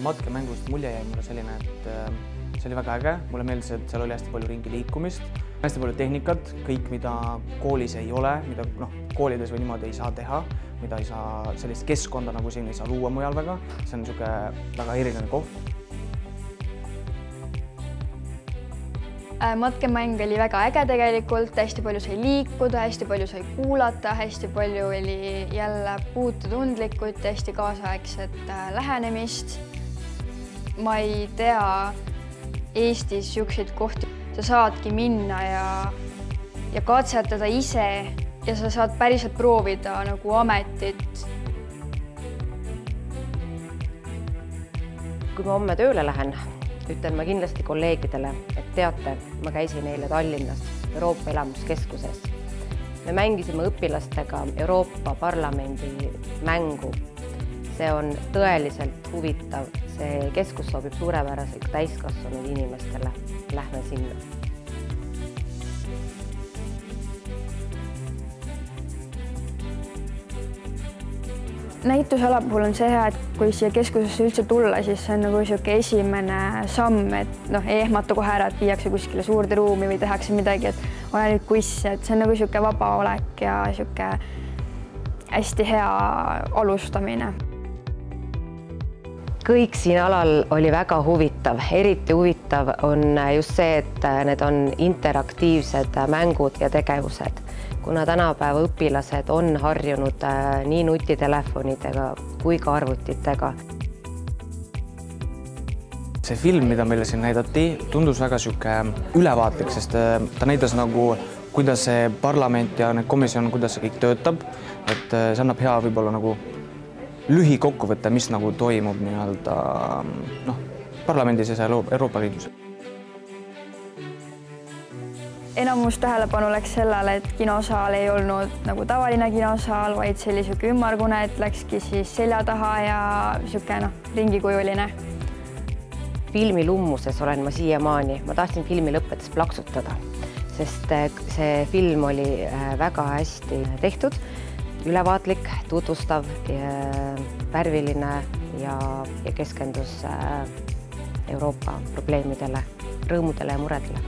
matkemängust mulje jäi mulle selline, et see oli väga äge. Mulle meeldis, et seal oli hästi palju ringi liikumist, hästi palju tehnikat, kõik, mida koolis ei ole, mida koolides või niimoodi ei saa teha, mida ei saa sellist keskkonda nagu siin ei saa luua mujal väga. See on niisugune väga eriline koht. Matkemäng oli väga äge tegelikult, hästi palju sai liikuda, hästi palju sai kuulata, hästi palju oli jälle puututundlikult, hästi kaasaegset lähenemist. Ma ei tea Eestis niisuguseid kohti, sa saadki minna ja katsetada ise ja sa saad päriselt proovida nagu ametit. Kui ma homme tööle lähen, ütlen ma kindlasti kolleegidele, et teate, ma käisin eile Tallinnas Euroopa elamuskeskuses. Me mängisime õpilastega Euroopa Parlamendi mängu. See on tõeliselt huvitav. See keskus sobib suurepäraselt täiskasvanud inimestele. Lähme sinna. Näitusala puhul on see hea, et kui siia keskusesse üldse tulla, siis see on nagu esimene samm, et ei ehmata kohe ära, et viiakse kuskile suurde ruumi või tehakse midagi, et ole nüüd kuss, et see on nagu vaba olek ja hästi hea alustamine. Kõik siin alal oli väga huvitav. Eriti huvitav on just see, et need on interaktiivsed mängud ja tegevused. Kuna tänapäeva õpilased on harjunud nii nutitelefonidega kui ka arvutitega. See film, mida meile siin näidati, tundus väga ülevaatlik, sest ta näitas nagu, kuidas see parlament ja need komisjon, kuidas see kõik töötab. Et see annab hea võib-olla nagu lühikokkuvõte, mis nagu toimub parlamendis ja Euroopa Liidus. Enamus tähelepanu läks sellele, et kinosaal ei olnud nagu tavaline kinosaal, vaid see oli ümmargune, et läkski siis selja taha ja ringikujuline. Filmi lummuses olen ma siiamaani. Ma tahtsin filmi lõppedes plaksutada, sest see film oli väga hästi tehtud, ülevaatlik, tutvustav, värviline ja keskendus Euroopa probleemidele, rõõmudele ja muredele.